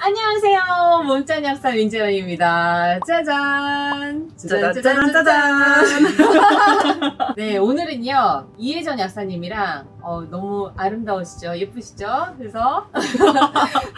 안녕하세요. 몸짱 약사 민재원입니다. 짜잔! 짜잔! 네, 오늘은요, 이혜정 약사님이랑 너무 아름다우시죠? 예쁘시죠? 그래서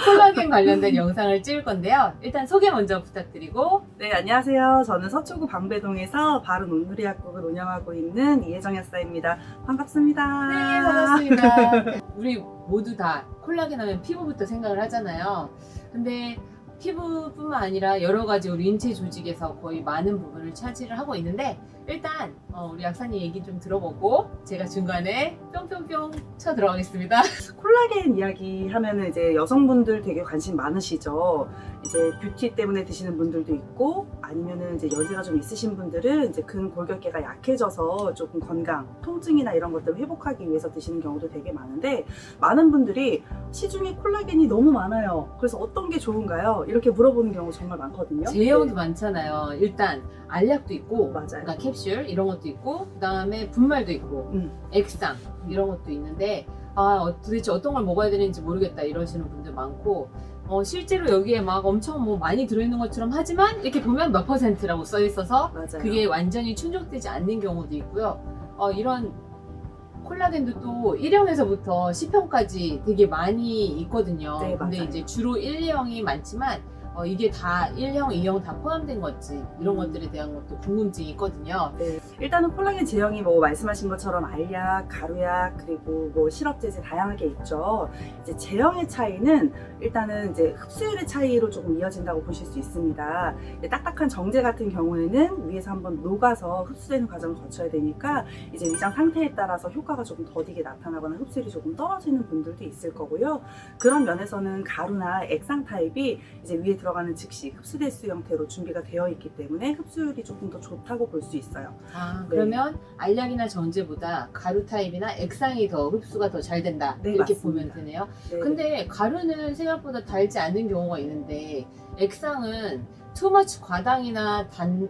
콜라겐 관련된 영상을 찍을 건데요. 일단 소개 먼저 부탁드리고. 네, 안녕하세요. 저는 서초구 방배동에서 바른 온누리 약국을 운영하고 있는 이혜정 약사입니다. 반갑습니다. 네, 반갑습니다. 우리 모두 다 콜라겐 하면 피부부터 생각을 하잖아요. 근데 피부뿐만 아니라 여러 가지 우리 인체 조직에서 거의 많은 부분을 차지를 하고 있는데, 일단 우리 약사님 얘기 좀 들어보고 제가 중간에 뿅뿅뿅 쳐 들어가겠습니다. 콜라겐 이야기 하면은 이제 여성분들 되게 관심 많으시죠. 이제 뷰티 때문에 드시는 분들도 있고, 아니면은 이제 연세가 좀 있으신 분들은 이제 근골격계가 약해져서 조금 건강, 통증이나 이런 것들을 회복하기 위해서 드시는 경우도 되게 많은데, 많은 분들이 시중에 콜라겐이 너무 많아요. 그래서 어떤 게 좋은가요? 이렇게 물어보는 경우 정말 많거든요. 제형도 많잖아요. 일단 알약도 있고, 맞아요. 그러니까 캡슐 이런 것도 있고, 그 다음에 분말도 있고, 액상 이런 것도 있는데, 도대체 어떤 걸 먹어야 되는지 모르겠다 이러시는 분들 많고, 실제로 여기에 막 엄청 뭐 많이 들어있는 것처럼 하지만 이렇게 보면 몇 %라고 써 있어서 맞아요. 그게 완전히 충족되지 않는 경우도 있고요. 이런 콜라겐도 또 1형에서부터 10형까지 되게 많이 있거든요. 네, 근데 맞아요. 이제 주로 1, 2형이 많지만 이게 다 1형, 2형 다 포함된 건지 이런 것들에 대한 것도 궁금증이 있거든요. 네. 일단은 콜라겐 제형이 뭐 말씀하신 것처럼 알약, 가루약, 그리고 뭐 시럽제제 다양하게 있죠. 이제 제형의 차이는 일단은 이제 흡수율의 차이로 조금 이어진다고 보실 수 있습니다. 딱딱한 정제 같은 경우에는 위에서 한번 녹아서 흡수되는 과정을 거쳐야 되니까 이제 위장 상태에 따라서 효과가 조금 더디게 나타나거나 흡수율이 조금 떨어지는 분들도 있을 거고요. 그런 면에서는 가루나 액상 타입이 이제 위에 들어가는 즉시 흡수될 수 형태로 준비가 되어 있기 때문에 흡수율이 조금 더 좋다고 볼 수 있어요. 그러면 알약이나 정제보다 가루 타입이나 액상이 더 흡수가 더 잘 된다. 네, 이렇게 맞습니다. 보면 되네요. 네. 근데 가루는 생각보다 달지 않는 경우가 있는데, 액상은 투머치 과당이나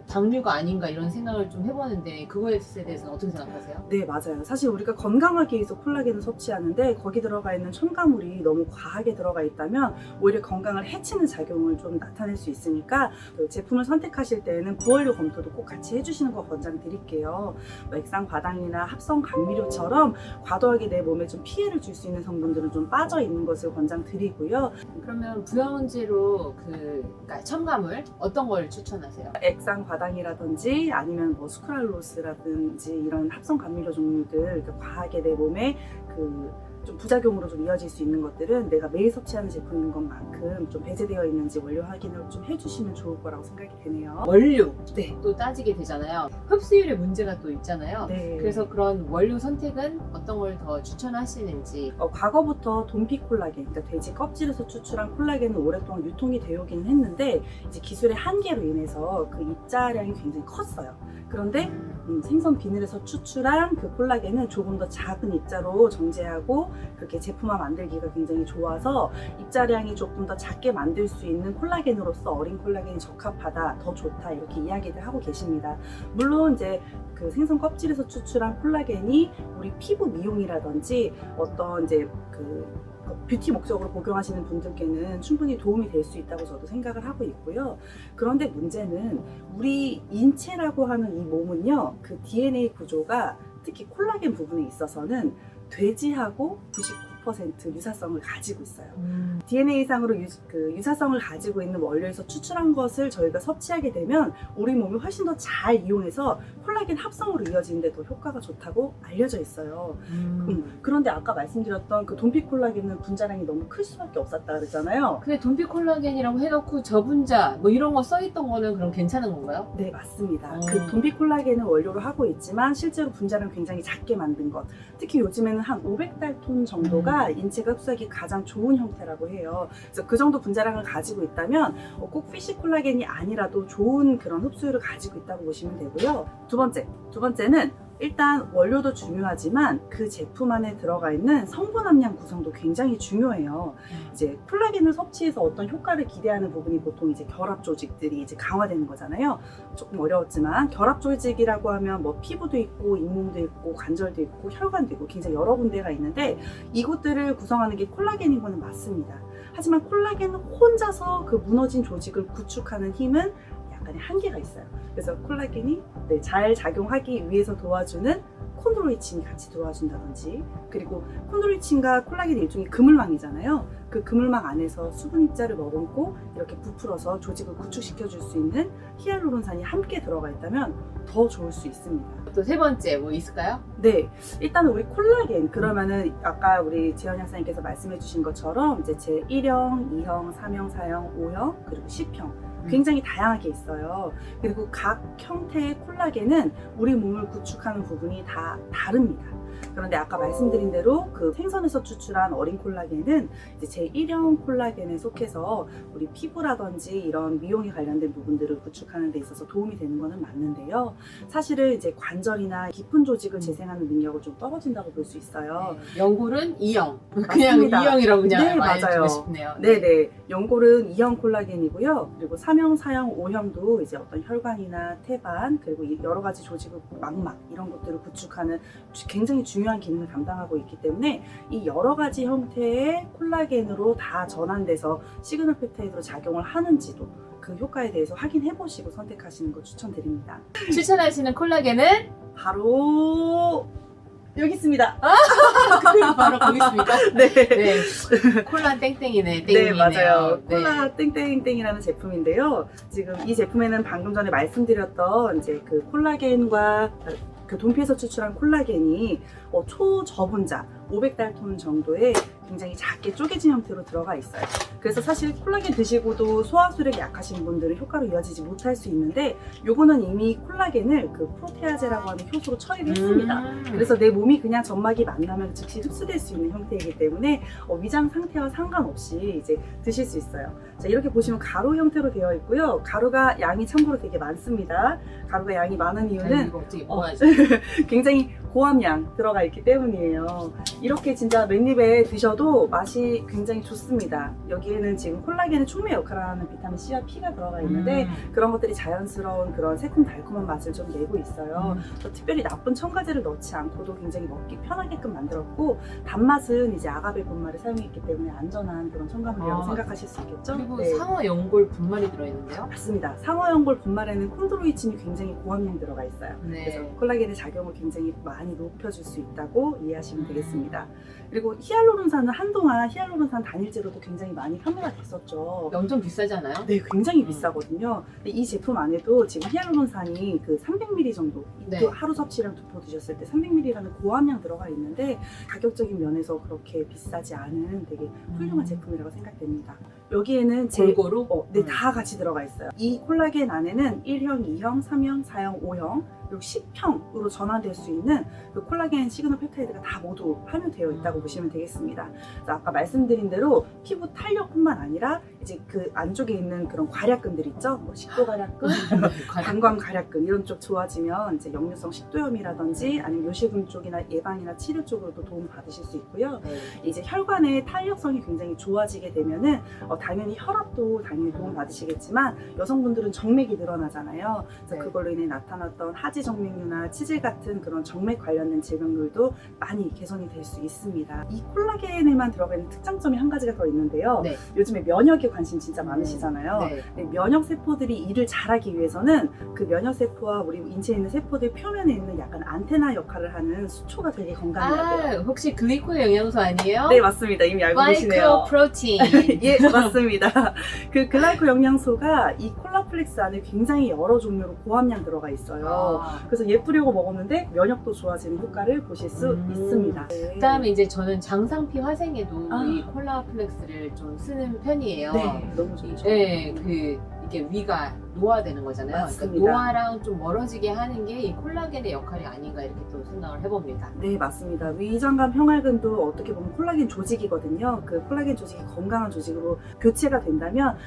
당류가 아닌가 이런 생각을 좀 해보는데, 그거에 대해서는 어떻게 생각하세요? 네, 맞아요. 사실 우리가 건강하기 위해서 콜라겐을 섭취하는데 거기 들어가 있는 첨가물이 너무 과하게 들어가 있다면 오히려 건강을 해치는 작용을 좀 나타낼 수 있으니까 그 제품을 선택하실 때에는 부원료 검토도 꼭 같이 해주시는 거 권장드릴게요. 뭐 액상 과당이나 합성 감미료처럼 과도하게 내 몸에 좀 피해를 줄 수 있는 성분들은 좀 빠져 있는 것을 권장드리고요. 그러면 부양제로 그러니까 첨가물 어떤 걸 추천하세요? 액상 과당이라든지 아니면 뭐 수크랄로스라든지 이런 합성 감미료 종류들, 과하게 내 몸에 좀 부작용으로 좀 이어질 수 있는 것들은 내가 매일 섭취하는 제품인 것만큼 좀 배제되어 있는지 원료 확인을 좀 해주시면 좋을 거라고 생각이 되네요. 원료 네. 또 따지게 되잖아요. 흡수율의 문제가 또 있잖아요. 네. 그래서 그런 원료 선택은 어떤 걸 더 추천하시는지. 과거부터 돈피 콜라겐, 그러니까 돼지 껍질에서 추출한 콜라겐은 오랫동안 유통이 되어오긴 했는데 이제 기술의 한계로 인해서 그 입자량이 굉장히 컸어요. 그런데 생선 비늘에서 추출한 그 콜라겐은 조금 더 작은 입자로 정제하고 그렇게 제품화 만들기가 굉장히 좋아서 입자량이 조금 더 작게 만들 수 있는 콜라겐으로서 어린 콜라겐이 적합하다, 더 좋다 이렇게 이야기를 하고 계십니다. 물론 이제 그 생선 껍질에서 추출한 콜라겐이 우리 피부 미용이라든지 어떤 이제 뷰티 목적으로 복용하시는 분들께는 충분히 도움이 될 수 있다고 저도 생각을 하고 있고요. 그런데 문제는 우리 인체라고 하는 이 몸은요, 그 DNA 구조가 특히 콜라겐 부분에 있어서는 돼지하고 99% 유사성을 가지고 있어요. DNA상으로 유사성을 가지고 있는 원료에서 추출한 것을 저희가 섭취하게 되면 우리 몸이 훨씬 더 잘 이용해서 콜라겐 합성으로 이어지는데 더 효과가 좋다고 알려져 있어요. 그런데 아까 말씀드렸던 그 돈피 콜라겐은 분자량이 너무 클 수밖에 없었다 그랬잖아요. 근데 돈피 콜라겐이라고 해놓고 저분자 뭐 이런 거 써있던 거는 그럼 괜찮은 건가요? 네, 맞습니다. 그 돈피 콜라겐을 원료로 하고 있지만 실제로 분자량 굉장히 작게 만든 것, 특히 요즘에는 한 500달톤 정도가 인체가 흡수하기 가장 좋은 형태라고 해요. 그래서 그 정도 분자량을 가지고 있다면 꼭 피쉬 콜라겐이 아니라도 좋은 그런 흡수율을 가지고 있다고 보시면 되고요. 두 번째는 일단 원료도 중요하지만 그 제품 안에 들어가 있는 성분 함량 구성도 굉장히 중요해요. 이제 콜라겐을 섭취해서 어떤 효과를 기대하는 부분이 보통 이제 결합 조직들이 이제 강화되는 거잖아요. 조금 어려웠지만 결합 조직이라고 하면 뭐 피부도 있고 잇몸도 있고 관절도 있고 혈관도 있고 굉장히 여러 군데가 있는데 이것들을 구성하는 게 콜라겐인 거는 맞습니다. 하지만 콜라겐은 혼자서 그 무너진 조직을 구축하는 힘은 약간의 한계가 있어요. 그래서 콜라겐이 잘 작용하기 위해서 도와주는 콘드로이친이 같이 도와준다든지, 그리고 콘드로이친과 콜라겐이 일종의 그물망이잖아요. 그 그물망 안에서 수분 입자를 머금고 이렇게 부풀어서 조직을 구축시켜 줄 수 있는 히알루론산이 함께 들어가 있다면 더 좋을 수 있습니다. 또 세 번째 뭐 있을까요? 네, 일단 우리 콜라겐 그러면은 아까 우리 재현 약사님께서 말씀해 주신 것처럼 이제 제 1형, 2형, 3형, 4형, 5형 그리고 10형 굉장히 다양하게 있어요. 그리고 각 형태의 콜라겐은 우리 몸을 구축하는 부분이 다 다릅니다. 그런데 아까 말씀드린 대로 그 생선에서 추출한 어린 콜라겐은 이제 제 1형 콜라겐에 속해서 우리 피부라든지 이런 미용에 관련된 부분들을 구축하는 데 있어서 도움이 되는 것은 맞는데요. 사실은 이제 관절이나 깊은 조직을 재생하는 능력은 좀 떨어진다고 볼 수 있어요. 네. 연골은 2형. 그냥 맞습니다. 2형이라고 그냥 네, 말해주고 맞아요. 싶네요. 네네. 연골은 2형 콜라겐이고요. 그리고 3형, 4형, 5형도 이제 어떤 혈관이나 태반, 그리고 여러 가지 조직을, 망막, 이런 것들을 구축하는 굉장히 중요한 기능을 담당하고 있기 때문에 이 여러 가지 형태의 콜라겐으로 다 전환돼서 시그널 펩타이드로 작용을 하는지도 그 효과에 대해서 확인해 보시고 선택하시는 거 추천드립니다. 추천하시는 콜라겐은 바로 여기 있습니다. 바로 거기 있습니까? 네. 네. 콜라 땡땡이네. 네, 땡이네요. 맞아요. 네. 콜라 땡땡땡이라는 제품인데요. 지금 이 제품에는 방금 전에 말씀드렸던 이제 그 콜라겐과 그 돈피에서 추출한 콜라겐이 초저분자 500달톤 정도의 굉장히 작게 쪼개진 형태로 들어가 있어요. 그래서 사실 콜라겐 드시고도 소화술액이 약하신 분들은 효과로 이어지지 못할 수 있는데 요거는 이미 콜라겐을 그 프로테아제라고 하는 효소로 처리를 했습니다. 그래서 내 몸이 그냥 점막이 만나면 즉시 흡수될 수 있는 형태이기 때문에 위장 상태와 상관없이 이제 드실 수 있어요. 자, 이렇게 보시면 가루 형태로 되어 있고요. 가루가 양이 참고로 되게 많습니다. 가루가 양이 많은 이유는 이거 어떻게 뭐하지? 굉장히 고함량 들어가 있기 때문이에요. 이렇게 진짜 맨입에 드셔도 맛이 굉장히 좋습니다. 여기에는 지금 콜라겐의 촉매 역할을 하는 비타민 C와 P가 들어가 있는데 그런 것들이 자연스러운 그런 새콤달콤한 맛을 좀 내고 있어요. 특별히 나쁜 첨가제를 넣지 않고도 굉장히 먹기 편하게끔 만들었고, 단맛은 이제 아가베 분말을 사용했기 때문에 안전한 그런 첨가물이라고 생각하실 수 있겠죠? 그리고 네. 상어 연골 분말이 들어있는데요? 맞습니다. 상어연골 분말에는 콘드로이친이 굉장히 고함량 들어가 있어요. 네. 그래서 콜라겐의 작용을 굉장히 많이 높여줄 수 있다고 이해하시면 되겠습니다. 그리고 히알루론산은 한동안 히알루론산 단일제로도 굉장히 많이 판매가 됐었죠. 엄청 비싸지 않아요? 네, 굉장히 비싸거든요. 근데 이 제품 안에도 지금 히알루론산이 그 300ml 정도, 네. 또 하루 섭취량 두 포 드셨을 때 300ml라는 고함량 들어가 있는데 가격적인 면에서 그렇게 비싸지 않은 되게 훌륭한 제품이라고 생각됩니다. 여기에는 골고루? 네, 다 같이 들어가 있어요. 이 콜라겐 안에는 1형, 2형, 3형, 4형, 5형 그리고 10형으로 전환될 수 있는 그 콜라겐 시그널 펩타이드가 다 모두 함유되어 있다고 보시면 되겠습니다. 그래서 아까 말씀드린 대로 피부 탄력뿐만 아니라 이제 그 안쪽에 있는 그런 괄약근들 있죠? 뭐 식도 괄약근, 방광 괄약근 이런 쪽 좋아지면 이제 역류성 식도염이라든지 아니면 요실금 쪽이나 예방이나 치료 쪽으로도 도움 받으실 수 있고요. 네. 이제 혈관의 탄력성이 굉장히 좋아지게 되면은 당연히 혈압도 당연히 도움 받으시겠지만 여성분들은 정맥이 늘어나잖아요. 그래서 네. 그걸로 인해 나타났던 하지정맥류나 치질 같은 그런 정맥 관련된 질병들도 많이 개선이 될 수 있습니다. 이 콜라겐에만 들어가 있는 특장점이 한 가지가 더 있는데요. 네. 요즘에 면역에 관심 진짜 많으시잖아요. 네. 네, 면역 세포들이 일을 잘하기 위해서는 그 면역 세포와 우리 인체에 있는 세포들 표면에 있는 약간 안테나 역할을 하는 수초가 되게 건강해야 돼요. 혹시 글리코의 영양소 아니에요? 네, 맞습니다. 이미 알고 계시네요. 마이크로 프로틴. 예, 맞습니다. 그 글라이코 영양소가 이 콜라플렉스 안에 굉장히 여러 종류로 고함량 들어가 있어요. 그래서 예쁘려고 먹었는데 면역도 좋아지는 효과를 보실 수 있습니다. 네. 그다음에 이제 저는 장상피 화생에도 아. 이 콜라플렉스를 좀 쓰는 편이에요. 네, 너무 좋죠. 네, 이게 위가 노화되는 거잖아요. 맞습니다. 그러니까 노화랑 좀 멀어지게 하는 게 이 콜라겐의 역할이 아닌가 이렇게 또 생각을 해봅니다. 네, 맞습니다. 위장관 평활근도 어떻게 보면 콜라겐 조직이거든요. 그 콜라겐 조직이 건강한 조직으로 교체가 된다면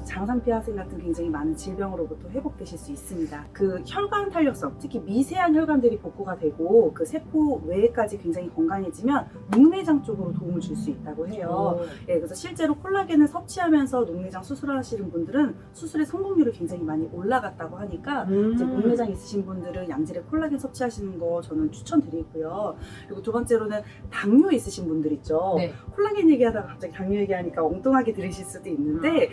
장상피하생 같은 굉장히 많은 질병으로부터 회복되실 수 있습니다. 그 혈관 탄력성, 특히 미세한 혈관들이 복구가 되고 그 세포 외에까지 굉장히 건강해지면 녹내장 쪽으로 도움을 줄 수 있다고 해요. 예, 그래서 실제로 콜라겐을 섭취하면서 녹내장 수술하시는 분들은 수술의 성공률이 굉장히 많이 올라갔다고 하니까 이제 녹내장 있으신 분들은 양질의 콜라겐 섭취하시는 거 저는 추천드리고요. 그리고 두 번째로는 당뇨 있으신 분들 있죠. 네. 콜라겐 얘기하다가 갑자기 당뇨 얘기하니까 엉뚱하게 들으실 수도 있는데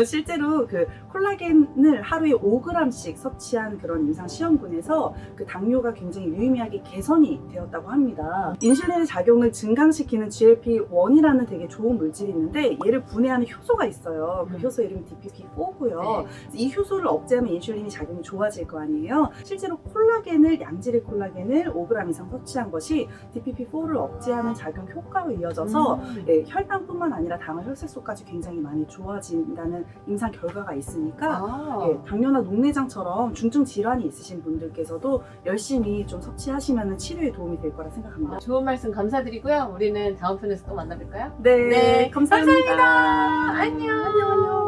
실제로 그 콜라겐을 하루에 5g씩 섭취한 그런 임상 시험군에서 그 당뇨가 굉장히 유의미하게 개선이 되었다고 합니다. 인슐린의 작용을 증강시키는 GLP-1이라는 되게 좋은 물질이 있는데 얘를 분해하는 효소가 있어요. 그 효소 이름이 DPP-4고요. 네. 이 효소를 억제하면 인슐린이 작용이 좋아질 거 아니에요. 실제로 콜라겐을 양질의 콜라겐을 5g 이상 섭취한 것이 DPP-4를 억제하는 작용 효과로 이어져서 예, 혈당뿐만 아니라 당화 혈색소까지 굉장히 많이 좋아진다는 임상 결과가 있으니까 예, 당뇨나 녹내장처럼 중증 질환이 있으신 분들께서도 열심히 좀 섭취하시면 치료에 도움이 될 거라 생각합니다. 좋은 말씀 감사드리고요. 우리는 다음 편에서 또 만나뵐까요? 네, 네, 감사합니다. 안녕. 안녕.